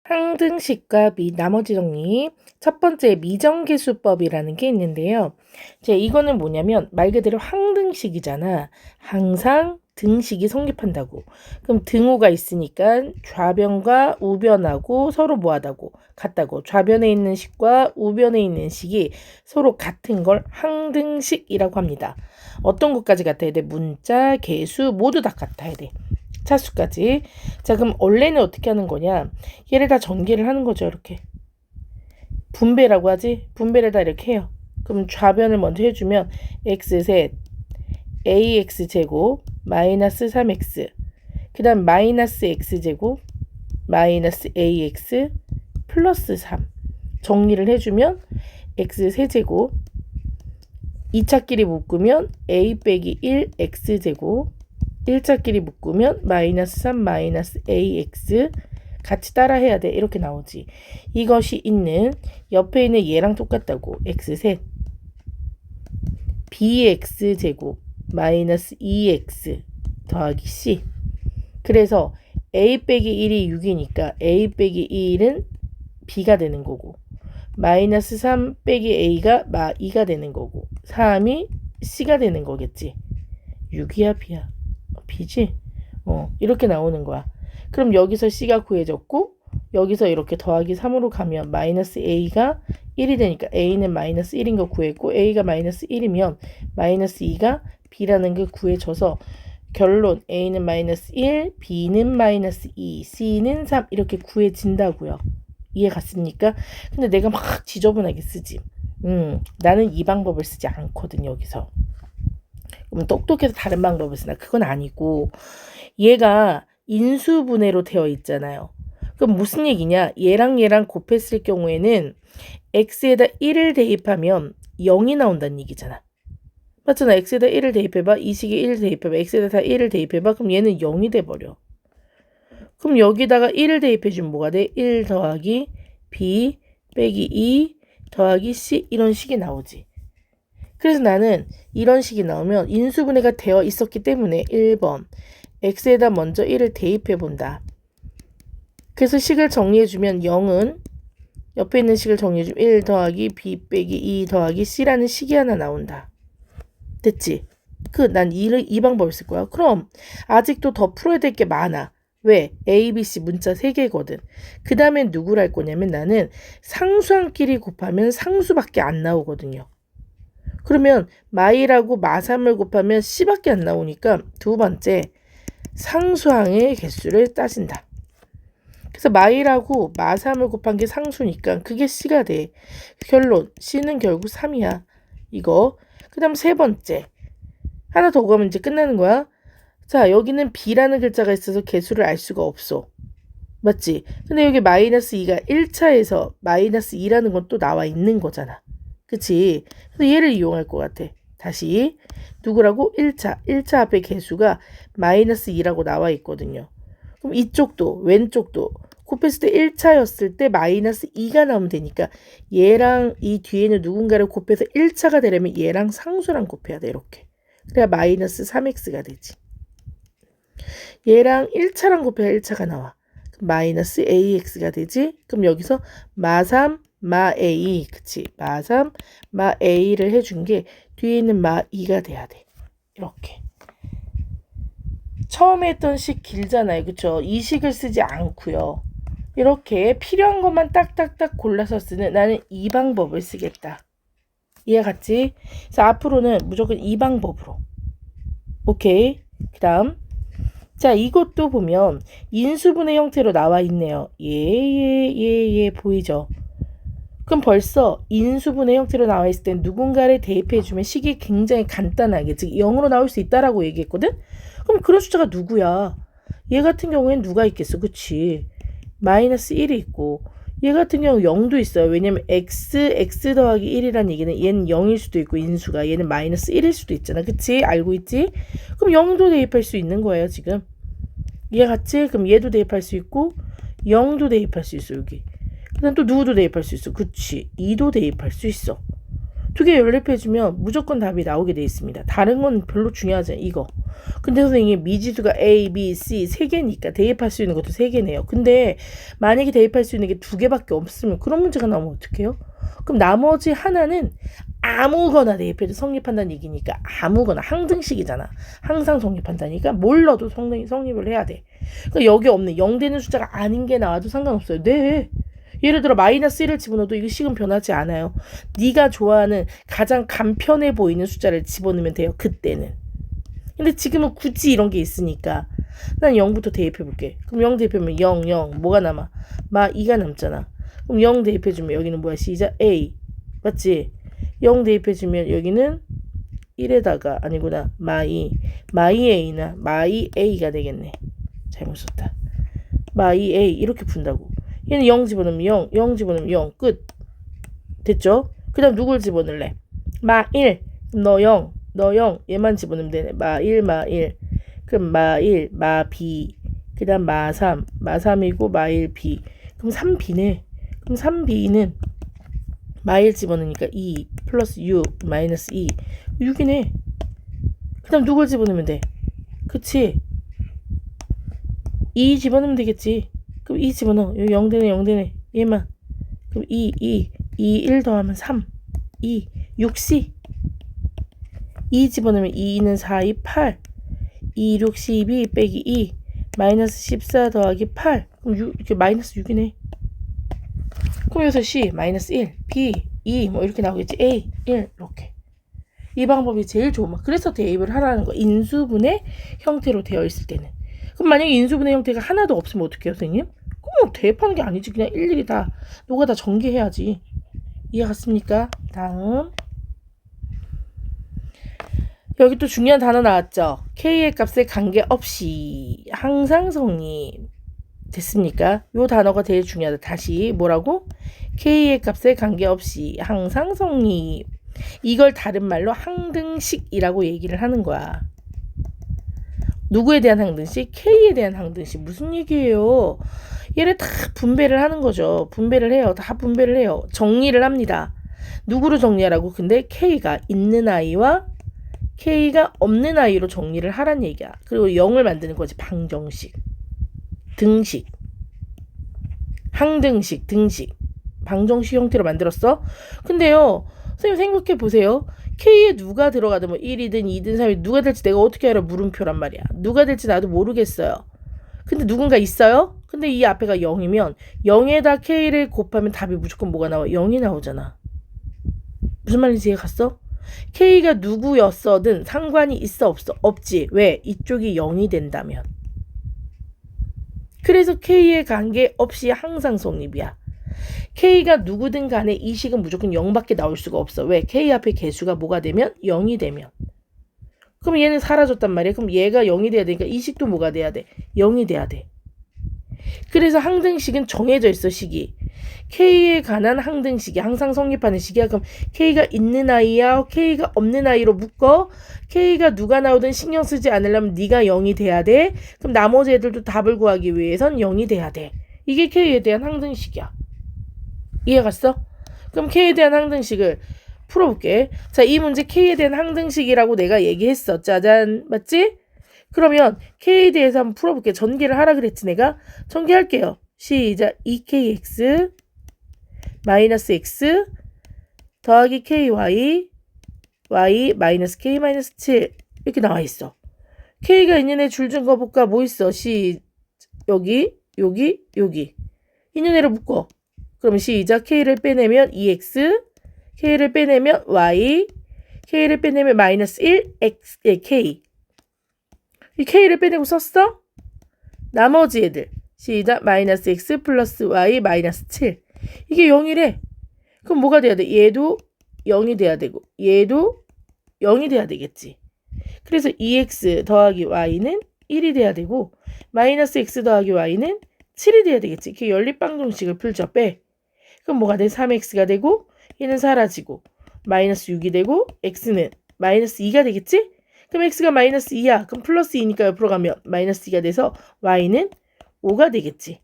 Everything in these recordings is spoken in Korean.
항등식과 나머지 정리. 첫 번째 미정계수법이라는 게 있는데요. 이거는 뭐냐면 말 그대로 항등식이잖아. 항상 등식이 성립한다고. 그럼 등호가 있으니까 좌변과 우변하고 서로 뭐하다고? 같다고. 좌변에 있는 식과 우변에 있는 식이 서로 같은 걸 항등식이라고 합니다. 어떤 것까지 같아야 돼? 문자, 계수 모두 다 같아야 돼. 차수까지. 자, 그럼 원래는 어떻게 하는 거냐? 얘를 다 전개를 하는 거죠. 이렇게. 분배라고 하지? 분배를 다 이렇게 해요. 그럼 좌변을 먼저 해주면 x셋 ax제곱 마이너스 3x 그 다음 마이너스 x제곱 마이너스 ax 플러스 3 정리를 해주면 x 세제곱 2차끼리 묶으면 a 빼기 1 x제곱 1차끼리 묶으면 마이너스 3 마이너스 ax 같이 따라 해야 돼. 이렇게 나오지. 이것이 있는 옆에 있는 얘랑 똑같다고. x셋 bx제곱 마이너스 2x 더하기 c. 그래서 a 빼기 1이 6이니까 a 빼기 1은 b가 되는 거고 마이너스 3 빼기 a가 2가 되는 거고 3이 c가 되는 거겠지. 6이야 b야. b지? 이렇게 나오는 거야. 그럼 여기서 c가 구해졌고 여기서 이렇게 더하기 3으로 가면 마이너스 a가 1이 되니까 a는 마이너스 1인 거 구했고 a가 마이너스 1이면 마이너스 2가 b라는 게 구해져서 결론 a는 마이너스 1, b는 마이너스 2, c는 3 이렇게 구해진다고요. 이해 갔습니까? 근데 내가 막 지저분하게 쓰지. 나는 이 방법을 쓰지 않거든 여기서. 그럼 똑똑해서 다른 방법을 쓰나? 그건 아니고 얘가 인수분해로 되어 있잖아요. 그럼 무슨 얘기냐? 얘랑 얘랑 곱했을 경우에는 x에다 1을 대입하면 0이 나온다는 얘기잖아. 맞잖아. x에다 1을 대입해봐. 이 식에 1을 대입해봐. x에다 다 1을 대입해봐. 그럼 얘는 0이 돼버려. 그럼 여기다가 1을 대입해주면 뭐가 돼? 1 더하기 b 빼기 2 더하기 c 이런 식이 나오지. 그래서 나는 이런 식이 나오면 인수분해가 되어 있었기 때문에 1번 x에다 먼저 1을 대입해 본다. 그래서 식을 정리해주면 0은 옆에 있는 식을 정리해주면 1 더하기 b 빼기 2 더하기 c라는 식이 하나 나온다. 됐지? 난 이 방법을 쓸 거야. 그럼 아직도 더 풀어야 될 게 많아. 왜? A, B, C 문자 3개거든. 그 다음에 누구를 할 거냐면 나는 상수항끼리 곱하면 상수밖에 안 나오거든요. 그러면 마이라고 마3을 곱하면 C밖에 안 나오니까 두 번째 상수항의 개수를 따진다. 그래서 마이라고 마3을 곱한 게 상수니까 그게 C가 돼. 결론 C는 결국 3이야. 이거. 그 다음 세 번째 하나 더 가면 이제 끝나는 거야. 자, 여기는 B라는 글자가 있어서 개수를 알 수가 없어. 맞지? 근데 여기 마이너스 2가 1차에서 마이너스 2라는 건 또 나와 있는 거잖아. 그치? 그래서 얘를 이용할 것 같아. 다시 누구라고? 1차 앞에 개수가 마이너스 2라고 나와 있거든요. 그럼 이쪽도 왼쪽도 곱했을 때 1차였을 때 마이너스 2가 나오면 되니까 얘랑 이 뒤에는 누군가를 곱해서 1차가 되려면 얘랑 상수랑 곱해야 돼. 이렇게. 그래야 마이너스 3x가 되지. 얘랑 1차랑 곱해야 1차가 나와. 그럼 마이너스 ax가 되지. 그럼 여기서 마3 마 a, 그치? 마3 마 a를 해준 게 뒤에 있는 마 2가 돼야 돼. 이렇게. 처음에 했던 식 길잖아요. 그쵸? 이 식을 쓰지 않고요. 이렇게 필요한 것만 딱딱딱 골라서 쓰는 나는 이 방법을 쓰겠다. 이해 갔지? 그래서 앞으로는 무조건 이 방법으로. 오케이. 그 다음. 자, 이것도 보면 인수분해 형태로 나와 있네요. 예, 보이죠? 그럼 벌써 인수분해 형태로 나와 있을 때 누군가를 대입해주면 식이 굉장히 간단하게, 즉 0으로 나올 수 있다라고 얘기했거든? 그럼 그런 숫자가 누구야? 얘 같은 경우에는 누가 있겠어? 그치? 마이너스 1이 있고 얘 같은 경우 0도 있어요. 왜냐면 x 더하기 1이라는 얘기는 얘는 0일 수도 있고 인수가 얘는 마이너스 1일 수도 있잖아. 그치? 알고 있지? 그럼 0도 대입할 수 있는 거예요. 지금. 얘 같이? 그럼 얘도 대입할 수 있고 0도 대입할 수 있어. 여기. 그 다음 또 누구도 대입할 수 있어. 그치? 2도 대입할 수 있어. 두 개 연립해주면 무조건 답이 나오게 돼 있습니다. 다른 건 별로 중요하지 않아요. 이거. 근데 선생님 미지수가 A, B, C 세 개니까 대입할 수 있는 것도 세 개네요. 근데 만약에 대입할 수 있는 게 두 개밖에 없으면 그런 문제가 나오면 어떡해요? 그럼 나머지 하나는 아무거나 대입해도 성립한다는 얘기니까 아무거나 항등식이잖아. 항상 성립한다니까 뭘 넣어도 성립을 해야 돼. 그러니까 여기 없는 0 되는 숫자가 아닌 게 나와도 상관없어요. 네. 예를 들어 마이너스 1을 집어넣어도 이거 식은 변하지 않아요. 네가 좋아하는 가장 간편해 보이는 숫자를 집어넣으면 돼요. 그때는. 근데 지금은 굳이 이런 게 있으니까 난 0부터 대입해 볼게. 그럼 0 대입하면 0, 0 뭐가 남아? 마 2가 남잖아. 그럼 0 대입해주면 여기는 뭐야? 시작 A 맞지? 0 대입해주면 여기는 1에다가 아니구나 마이 A나 마이 A가 되겠네. 잘못 썼다. 마이 A 이렇게 푼다고. 얘는 0 집어넣으면 0, 0 집어넣으면 0 끝. 됐죠? 그 다음 누굴 집어넣을래? 마 1, 너 0, 너 0 얘만 집어넣으면 되네. 마 1, 마 1 그럼 마 1, 마 B 그 다음 마 3, 마 3이고 마 1, B 그럼 3B네. 그럼 3B는 마 1 집어넣으니까 2 플러스 6 마이너스 2 6이네. 그 다음 누굴 집어넣으면 돼? 그치? 2 집어넣으면 되겠지. 그럼 2 집어넣어. 여기 0 되네 0 되네. 얘만. 그럼 2 1 더하면 3 2 6C 2 집어넣으면 2는 4, 2, 8 2, 6, 12 빼기 2 마이너스 14 더하기 8 그럼 6, 이렇게 마이너스 6이네. 그럼 여기서 C 마이너스 1 B 2 뭐 이렇게 나오겠지. A 1 이렇게. 이 방법이 제일 좋은 거. 그래서 대입을 하라는 거. 인수분해 형태로 되어 있을 때는. 그럼 만약에 인수분해 형태가 하나도 없으면 어떡해요 선생님? 그럼 대입하는 게 아니지. 그냥 일일이 다 너가 다 전개해야지. 이해 갔습니까? 다음 여기 또 중요한 단어 나왔죠. K의 값에 관계없이 항상 성립. 됐습니까? 요 단어가 제일 중요하다. 다시 뭐라고? K의 값에 관계없이 항상 성립. 이걸 다른 말로 항등식이라고 얘기를 하는 거야. 누구에 대한 항등식? K에 대한 항등식. 무슨 얘기예요? 얘를 다 분배를 하는 거죠. 분배를 해요. 다 분배를 해요. 정리를 합니다. 누구로 정리하라고? 근데 K가 있는 아이와 K가 없는 아이로 정리를 하란 얘기야. 그리고 0을 만드는 거지. 방정식. 등식. 항등식. 등식. 방정식 형태로 만들었어. 근데요. 선생님 생각해 보세요. K에 누가 들어가든 뭐 1이든 2든 3이든 누가 될지 내가 어떻게 알아? 물음표란 말이야. 누가 될지 나도 모르겠어요. 근데 누군가 있어요? 근데 이 앞에가 0이면 0에다 K를 곱하면 답이 무조건 뭐가 나와? 0이 나오잖아. 무슨 말인지 이해 갔어? K가 누구였어든 상관이 있어 없어? 없지. 왜? 이쪽이 0이 된다면. 그래서 K에 관계없이 항상 성립이야. K가 누구든 간에 이 식은 무조건 0밖에 나올 수가 없어. 왜? K 앞에 개수가 뭐가 되면? 0이 되면. 그럼 얘는 사라졌단 말이야. 그럼 얘가 0이 돼야 되니까 이 식도 뭐가 돼야 돼? 0이 돼야 돼. 그래서 항등식은 정해져 있어. 식이. K에 관한 항등식이 항상 성립하는 식이야. 그럼 K가 있는 아이야 K가 없는 아이로 묶어. K가 누가 나오든 신경 쓰지 않으려면 네가 0이 돼야 돼. 그럼 나머지 애들도 답을 구하기 위해선 0이 돼야 돼. 이게 K에 대한 항등식이야. 이해 갔어? 그럼 K에 대한 항등식을 풀어볼게. 자, 이 문제 K에 대한 항등식이라고 내가 얘기했어. 짜잔. 맞지? 그러면 K에 대해서 한번 풀어볼게. 전개를 하라 그랬지 내가? 전개할게요. 시작. 2KX 마이너스 X 더하기 KY Y 마이너스 K 마이너스 7 이렇게 나와 있어. K가 있는 애 줄 준 거 볼까? 뭐 있어? 여기 있는 애를 묶어. 그럼 시작. K를 빼내면 2X K를 빼내면 Y K를 빼내면 마이너스 1 X K 이 K를 빼내고 썼어? 나머지 애들 시작. 마이너스 X 플러스 Y 마이너스 7 이게 0이래. 그럼 뭐가 돼야 돼? 얘도 0이 돼야 되고 얘도 0이 돼야 되겠지. 그래서 2x 더하기 y는 1이 돼야 되고 마이너스 x 더하기 y는 7이 돼야 되겠지. 이렇게 연립방정식을 풀죠. 빼. 그럼 뭐가 돼? 3x가 되고 얘는 사라지고 마이너스 6이 되고 x는 마이너스 2가 되겠지? 그럼 x가 마이너스 2야. 그럼 플러스 2니까 옆으로 가면 마이너스 2가 돼서 y는 5가 되겠지.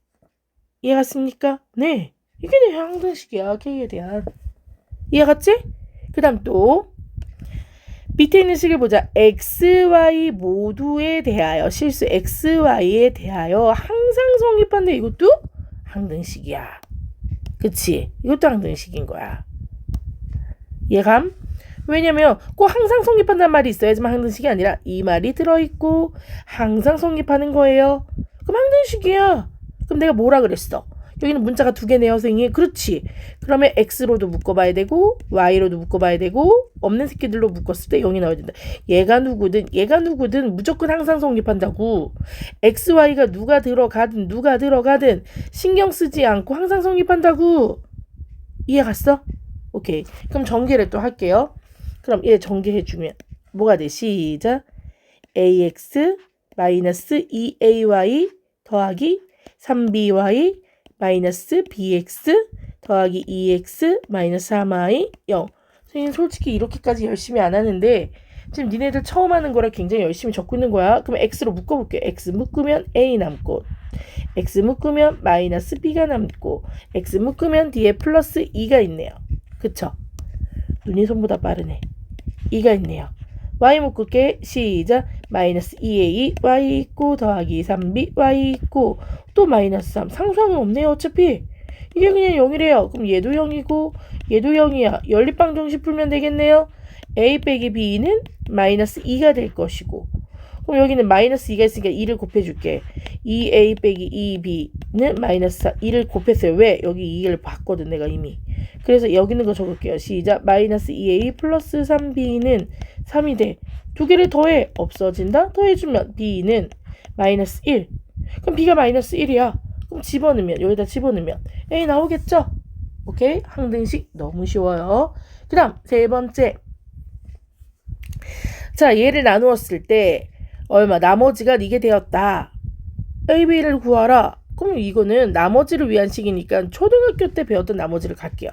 이해 갔습니까? 네. 이게 내 항등식이야. K에 대한. 이해 갔지? 그 다음 또 밑에 있는 식을 보자. x, y 모두에 대하여 실수 x, y에 대하여 항상 성립한데 이것도 항등식이야. 그치? 이것도 항등식인 거야. 이해감? 왜냐면 꼭 항상 성립한다는 말이 있어야지만 항등식이 아니라 이 말이 들어있고 항상 성립하는 거예요. 그럼 항등식이야. 그럼 내가 뭐라 그랬어? 여기는 문자가 두 개네요, 선생님. 그렇지. 그러면 x로도 묶어봐야 되고 y로도 묶어봐야 되고 없는 새끼들로 묶었을 때 0이 나와야 된다. 얘가 누구든 무조건 항상 성립한다고. x, y가 누가 들어가든 신경 쓰지 않고 항상 성립한다고. 이해 갔어? 오케이. 그럼 전개를 또 할게요. 그럼 얘 전개해주면 뭐가 돼? 시작. ax 마이너스 2ay 더하기 3by 마이너스 bx 더하기 2x 마이너스 3y 0. 선생님 솔직히 이렇게까지 열심히 안 하는데 지금 니네들 처음 하는 거라 굉장히 열심히 적고 있는 거야. 그럼 x로 묶어볼게. x 묶으면 a 남고 x 묶으면 마이너스 b가 남고 x 묶으면 뒤에 플러스 2가 있네요. 그쵸? 눈이 손보다 빠르네. 2가 있네요. y 묶을게. 시작. 마이너스 2a y 있고 더하기 3b y 있고 또 마이너스 3. 상수항은 없네요. 어차피 이게 그냥 0이래요. 그럼 얘도 0이고 얘도 0이야. 연립방정식 풀면 되겠네요. a 빼기 b는 마이너스 2가 될 것이고 그럼 여기는 마이너스 2가 있으니까 2를 곱해줄게. 2a 빼기 2b는 마이너스 2를 곱했어요. 왜? 여기 2를 봤거든 내가 이미. 그래서 여기 있는 거 적을게요. 시작. 마이너스 2a 플러스 3b는 3이 돼. 두 개를 더해. 없어진다. 더해주면 b는 마이너스 1. 그럼 b가 마이너스 1이야. 그럼 집어넣으면 여기다 집어넣으면 a 나오겠죠? 오케이? 항등식 너무 쉬워요. 그 다음 세 번째. 자, 얘를 나누었을 때 얼마? 나머지가 이게 되었다. a, b를 구하라. 그럼 이거는 나머지를 위한 식이니까 초등학교 때 배웠던 나머지를 갈게요.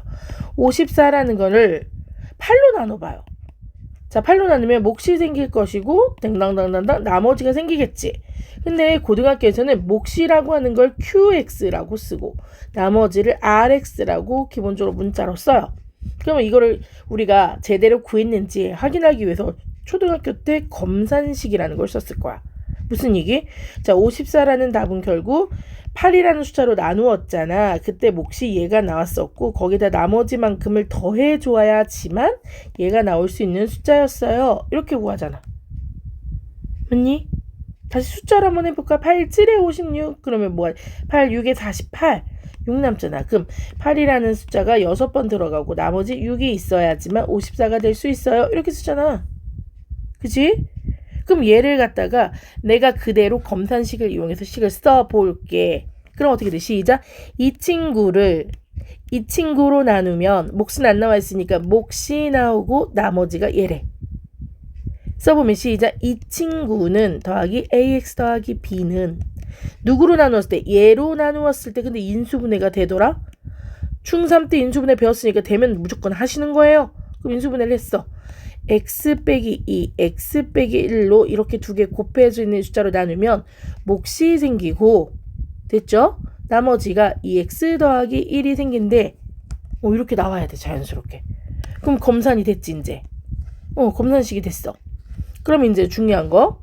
54라는 거를 8로 나눠봐요. 자, 8로 나누면 몫이 생길 것이고 땡당당당당 나머지가 생기겠지. 근데 고등학교에서는 몫이라고 하는 걸 qx라고 쓰고 나머지를 rx라고 기본적으로 문자로 써요. 그러면 이거를 우리가 제대로 구했는지 확인하기 위해서 초등학교 때 검산식이라는 걸 썼을 거야. 무슨 얘기? 자, 54라는 답은 결국 8이라는 숫자로 나누었잖아. 그때 몫이 얘가 나왔었고 거기다 나머지만큼을 더해줘야지만 얘가 나올 수 있는 숫자였어요. 이렇게 구하잖아. 맞니? 다시 숫자를 한번 해볼까? 8, 7에 56 그러면 뭐가 8, 6에 48 6 남잖아. 그럼 8이라는 숫자가 6번 들어가고 나머지 6이 있어야지만 54가 될 수 있어요. 이렇게 쓰잖아. 그치? 그럼 얘를 갖다가 내가 그대로 검산식을 이용해서 식을 써볼게. 그럼 어떻게 돼? 시작. 이 친구로 나누면 몫은 안 나와 있으니까 몫이 나오고 나머지가 얘래. 써보면 시작. 이 친구는 더하기 ax 더하기 b는 누구로 나누었을 때? 얘로 나누었을 때 근데 인수분해가 되더라? 중3 때 인수분해 배웠으니까 되면 무조건 하시는 거예요. 그럼 인수분해를 했어. x 빼기 2, x 빼기 1로 이렇게 두 개 곱해져 있는 숫자로 나누면 몫이 생기고 됐죠? 나머지가 2x 더하기 1이 생긴데 이렇게 나와야 돼 자연스럽게. 그럼 검산이 됐지 이제. 검산식이 됐어. 그럼 이제 중요한 거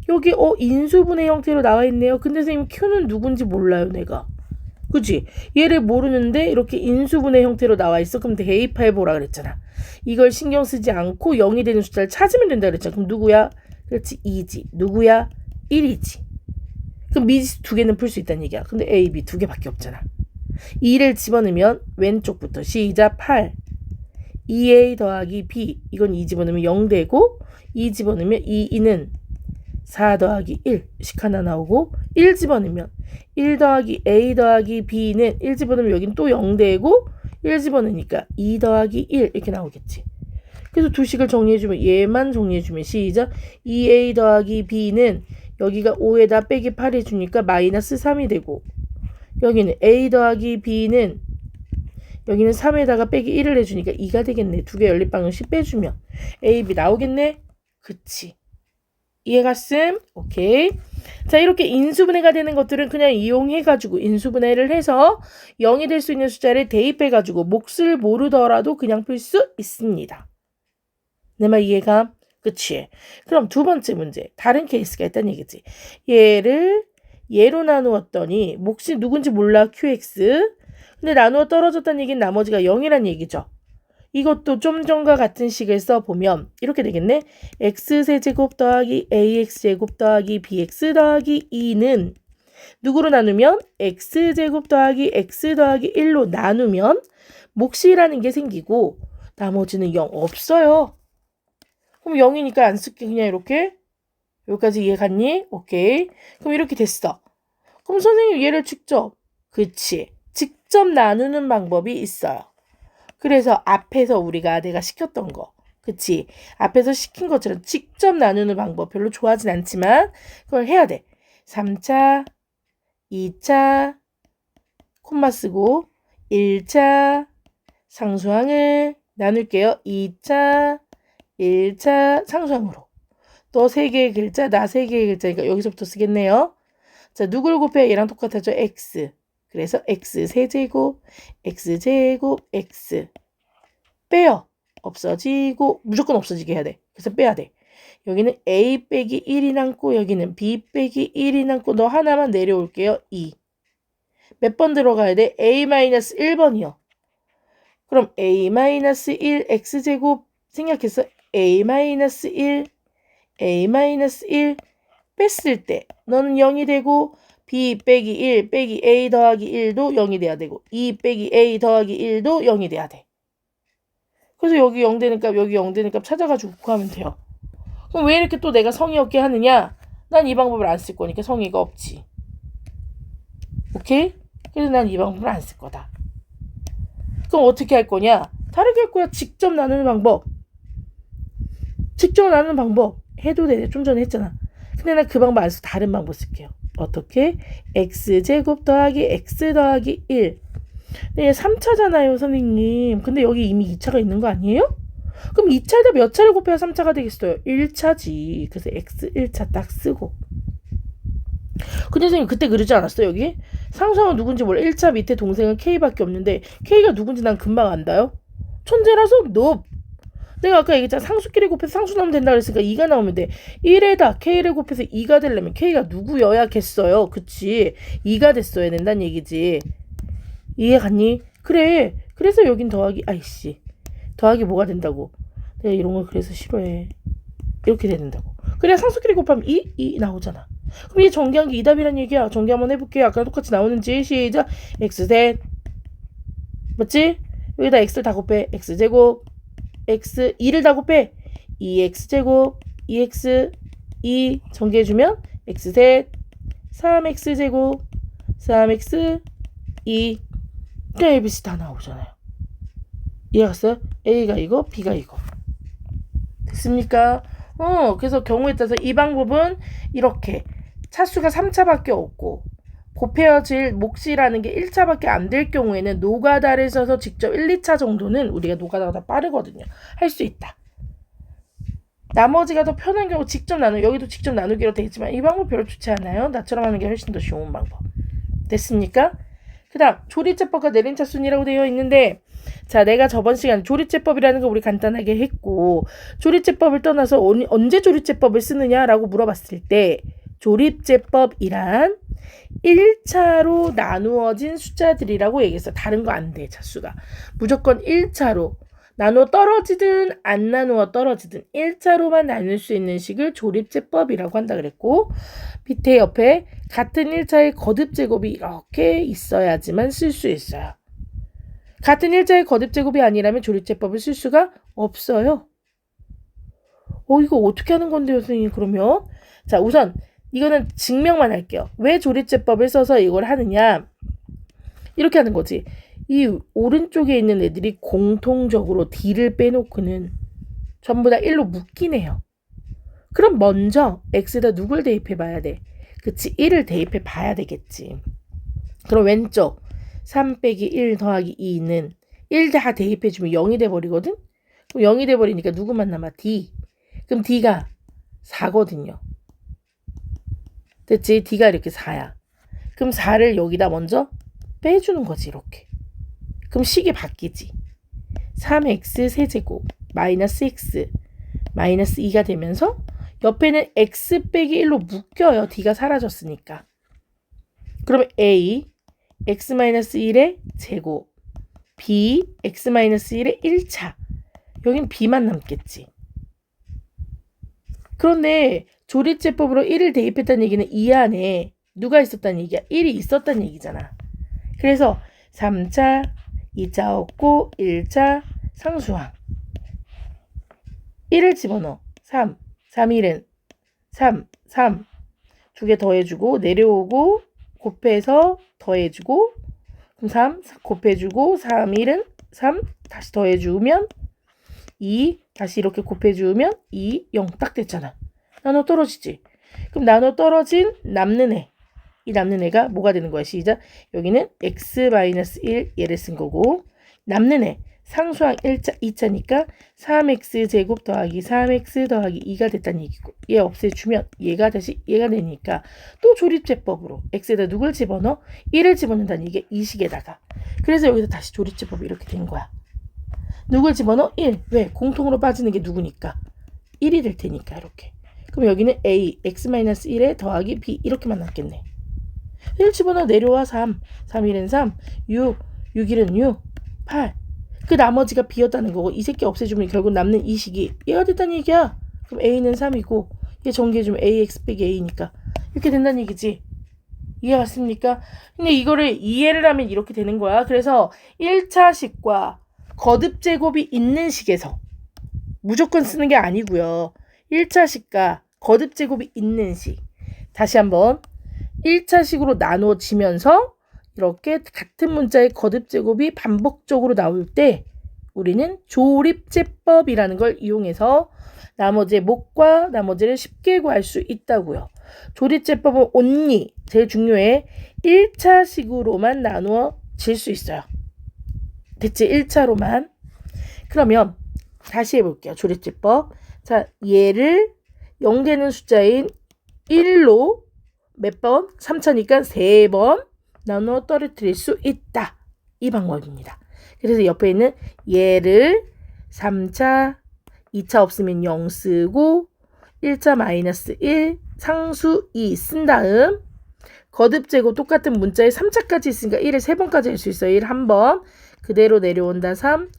여기 인수분해 형태로 나와 있네요. 근데 선생님 q는 누군지 몰라요 내가. 그치? 얘를 모르는데 이렇게 인수분해 형태로 나와 있어. 그럼 대입해보라 그랬잖아. 이걸 신경 쓰지 않고 0이 되는 숫자를 찾으면 된다 그랬잖아. 그럼 누구야? 그렇지 2지. 누구야? 1이지. 그럼 미지 두 개는 풀 수 있다는 얘기야. 근데 A, B 두 개밖에 없잖아. 2를 집어넣으면 왼쪽부터 시작 8 2A 더하기 B 이건 2 집어넣으면 0 되고 2 집어넣으면 2는 4 더하기 1씩 하나 나오고 1 집어넣으면 1 더하기 A 더하기 B는 1 집어넣으면 여긴 또 0 되고 1 집어넣으니까 2 더하기 1 이렇게 나오겠지. 그래서 두 식을 정리해주면 얘만 정리해주면 시작 2A 더하기 B는 여기가 5에다 빼기 8 해주니까 마이너스 3이 되고 여기는 A 더하기 B는 여기는 3에다가 빼기 1을 해주니까 2가 되겠네. 두 개 연립방정식 빼주면 A, B 나오겠네? 그치. 이해갔음? 오케이. 자, 이렇게 인수분해가 되는 것들은 그냥 이용해가지고 인수분해를 해서 0이 될 수 있는 숫자를 대입해가지고 몫을 모르더라도 그냥 풀 수 있습니다. 내 말 이해가? 그치? 그럼 두 번째 문제. 다른 케이스가 있다는 얘기지. 얘를 얘로 나누었더니 몫이 누군지 몰라 QX. 근데 나누어 떨어졌다는 얘기는 나머지가 0이란 얘기죠. 이것도 좀 전과 같은 식을 써보면 이렇게 되겠네. x세제곱 더하기 ax제곱 더하기 bx 더하기 2는 누구로 나누면 x제곱 더하기 x 더하기 1로 나누면 몫이라는 게 생기고 나머지는 0 없어요. 그럼 0이니까 안 쓸게. 그냥 이렇게. 여기까지 이해 갔니? 오케이. 그럼 이렇게 됐어. 그럼 선생님 얘를 직접. 그치. 직접 나누는 방법이 있어요. 그래서 앞에서 내가 시켰던 거. 그치. 앞에서 시킨 것처럼 직접 나누는 방법 별로 좋아하진 않지만 그걸 해야 돼. 3차, 2차, 콤마 쓰고 1차, 상수항을 나눌게요. 2차, 1차 상수항으로. 또 3개의 글자, 나 3개의 글자니까 여기서부터 쓰겠네요. 자, 누굴 곱해? 얘랑 똑같아져. x. 그래서 x 세제곱, x제곱, x. 빼요. 없어지고, 무조건 없어지게 해야 돼. 그래서 빼야 돼. 여기는 a 빼기 1이 남고, 여기는 b 빼기 1이 남고, 너 하나만 내려올게요. 2. 몇 번 들어가야 돼? a-1번이요. 그럼 a-1 x제곱 생각해서 a-1 a-1 뺐을 때 너는 0이 되고 b 빼기 1 빼기 a 더하기 1도 0이 돼야 되고 2 빼기 a 더하기 1도 0이 돼야 돼. 그래서 여기 0 되는 값 여기 0 되는 값 찾아가지고 구하면 돼요. 그럼 왜 이렇게 또 내가 성의 없게 하느냐? 난 이 방법을 안 쓸 거니까 성의가 없지. 오케이? 그래서 난 이 방법을 안 쓸 거다. 그럼 어떻게 할 거냐? 다르게 할 거야. 직접 나누는 방법. 직접 나누는 방법 해도 돼. 좀 전에 했잖아. 근데 난 그 방법 안 쓰고 다른 방법 쓸게요. 어떻게? x제곱 더하기 x 더하기 1. 네, 3차잖아요, 선생님. 근데 여기 이미 2차가 있는 거 아니에요? 그럼 2차에다 몇 차를 곱해야 3차가 되겠어요? 1차지. 그래서 x 1차 딱 쓰고. 근데 선생님 그때 그러지 않았어요, 여기? 상수항은 누군지 몰라. 1차 밑에 동생은 K밖에 없는데 K가 누군지 난 금방 안다요? 천재라서 너. 내가 아까 얘기했잖아. 상수끼리 곱해서 상수 나오면 된다 그랬으니까 2가 나오면 돼. 1에다 K를 곱해서 2가 되려면 K가 누구여야겠어요. 그치? 2가 됐어야 된다는 얘기지. 이해 갔니? 그래. 그래서 여긴 더하기 아이씨. 더하기 뭐가 된다고. 내가 이런 걸 그래서 싫어해. 이렇게 된다고. 그래야 상수끼리 곱하면 2 나오잖아. 그럼 이 전개한 게 2답이란 얘기야. 전개 한번 해볼게요. 아까 똑같이 나오는지. 시작. x셋. 맞지? 여기다 x를 다 곱해. x제곱. x 2를 다 곱해. 2x제곱. 2x 2 전개해주면 x셋. 3x제곱. 3x 2. 그냥 ABC 다 나오잖아요. 이해갔어요? A가 이거, B가 이거. 됐습니까? 그래서 경우에 따라서 이 방법은 이렇게 차수가 3차밖에 없고 곱해질 몫이라는 게 1차밖에 안 될 경우에는 노가다를 써서 직접 1, 2차 정도는 우리가 노가다가 더 빠르거든요. 할 수 있다. 나머지가 더 편한 경우 직접 여기도 직접 나누기로 되어 있지만 이 방법 별로 좋지 않아요. 나처럼 하는 게 훨씬 더 쉬운 방법. 됐습니까? 그 다음 조리제법과 내림차순이라고 되어 있는데 자, 내가 저번 시간 조리제법이라는 거 우리 간단하게 했고 조리제법을 떠나서 언제 조리제법을 쓰느냐라고 물어봤을 때 조리제법이란 1차로 나누어진 숫자들이라고 얘기했어. 다른 거 안 돼, 차수가. 무조건 1차로 나누어 떨어지든 안 나누어 떨어지든 1차로만 나눌 수 있는 식을 조립제법이라고 한다 그랬고 밑에 옆에 같은 1차의 거듭제곱이 이렇게 있어야지만 쓸 수 있어요. 같은 1차의 거듭제곱이 아니라면 조립제법을 쓸 수가 없어요. 이거 어떻게 하는 건데요, 선생님? 그러면 자, 우선 이거는 증명만 할게요. 왜 조립제법을 써서 이걸 하느냐? 이렇게 하는 거지. 이 오른쪽에 있는 애들이 공통적으로 D를 빼놓고는 전부 다 1로 묶긴 해요. 그럼 먼저 X에다 누굴 대입해 봐야 돼? 그치, 1을 대입해 봐야 되겠지. 그럼 왼쪽 3 빼기 1 더하기 2는 1 다 대입해주면 0이 돼버리거든? 그럼 0이 돼버리니까 누구만 남아? D. 그럼 D가 4거든요. 됐지? D가 이렇게 4야. 그럼 4를 여기다 먼저 빼주는 거지, 이렇게. 그럼 식이 바뀌지. 3x 세제곱 마이너스 x 마이너스 2가 되면서 옆에는 x 빼기 1로 묶여요. d가 사라졌으니까. 그러면 a x-1의 제곱 b x-1의 1차 여긴 b만 남겠지. 그런데 조립제법으로 1을 대입했다는 얘기는 이 안에 누가 있었다는 얘기야? 1이 있었다는 얘기잖아. 그래서 3차, 2차 없고 1차 상수항 1을 집어넣어. 3, 3일은 3, 3 두 개 더해주고 내려오고 곱해서 더해주고 그럼 3 곱해주고 3일은 3 다시 더해주면 2 다시 이렇게 곱해주면 2, 0 딱 됐잖아. 나눠 떨어지지. 그럼 나눠 떨어진 남는 애. 이 남는 애가 뭐가 되는 거야? 시작. 여기는 x-1 얘를 쓴 거고 남는 애 상수항 1차, 2차니까 3x제곱 더하기 3x 더하기 2가 됐다는 얘기고 얘 없애주면 얘가 다시 얘가 되니까 또 조립제법으로 x에다 누굴 집어넣어? 1을 집어넣는다는 얘기 이 식에다가. 그래서 여기서 다시 조립제법이 이렇게 된 거야. 누굴 집어넣어? 1. 왜? 공통으로 빠지는 게 누구니까? 1이 될 테니까 이렇게. 그럼 여기는 a, x-1에 더하기 b 이렇게만 남겠네. 1 집어넣어 내려와 3, 3일은 3, 6, 6일은 6, 8. 그 나머지가 b였다는 거고 이 새끼 없애주면 결국 남는 이 식이 얘가 됐다는 얘기야. 그럼 a는 3이고 얘 전개해주면 ax 빼기 a니까 이렇게 된다는 얘기지. 이해 갔습니까? 근데 이거를 이해를 하면 이렇게 되는 거야. 그래서 1차식과 거듭제곱이 있는 식에서 무조건 쓰는 게 아니고요. 1차식과 거듭제곱이 있는 식. 다시 한번 1차식으로 나눠지면서 이렇게 같은 문자의 거듭제곱이 반복적으로 나올 때 우리는 조립제법이라는 걸 이용해서 나머지의 목과 나머지를 쉽게 구할 수 있다고요. 조립제법은 only 제일 중요해 1차식으로만 나누어질 수 있어요. 됐지? 1차로만. 그러면 다시 해볼게요. 조립제법. 자, 얘를 0되는 숫자인 1로 몇 번? 3차니까 3번 나누어 떨어뜨릴 수 있다. 이 방법입니다. 그래서 옆에 있는 얘를 3차, 2차 없으면 0 쓰고 1차 마이너스 1, 상수 2 쓴 다음 거듭제곱 똑같은 문자에 3차까지 있으니까 1을 3번까지 할 수 있어요. 1 1번 그대로 내려온다. 3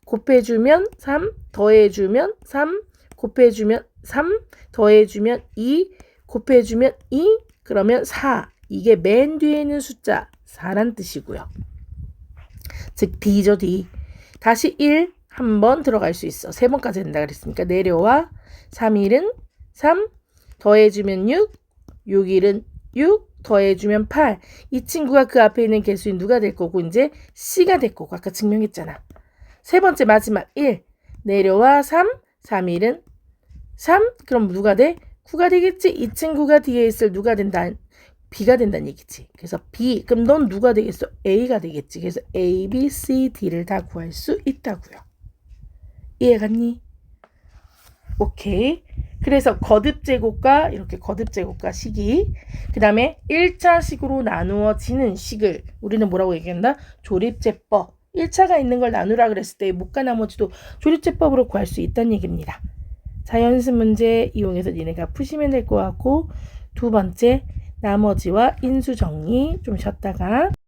곱해주면 3 더해주면 3 곱해주면 3 더해주면 2 곱해주면 2 그러면 4 이게 맨 뒤에 있는 숫자 4란 뜻이고요. 즉 D죠. D. 다시 1 한 번 들어갈 수 있어. 3번까지 된다 그랬으니까 내려와 3일은 3 더해주면 6 6일은 6 더해주면 8 이 친구가 그 앞에 있는 개수인 누가 될 거고 이제 C가 될 거고 아까 증명했잖아. 세 번째 마지막 1 내려와 3 3일은 3 그럼 누가 돼? 9가 되겠지. 이 친구가 뒤에 있을 누가 된다? B가 된다는 얘기지. 그래서 B 그럼 넌 누가 되겠어? A가 되겠지. 그래서 A, B, C, D를 다 구할 수 있다고요. 이해갔니? 오케이. 그래서 거듭제곱과 이렇게 거듭제곱과 식이 그 다음에 1차식으로 나누어지는 식을 우리는 뭐라고 얘기한다? 조립제법. 1차가 있는 걸 나누라 그랬을 때 목과 나머지도 조립제법으로 구할 수 있다는 얘기입니다. 자, 연습 문제 이용해서 니네가 푸시면 될 것 같고 두 번째 나머지와 인수 정리 좀 쉬었다가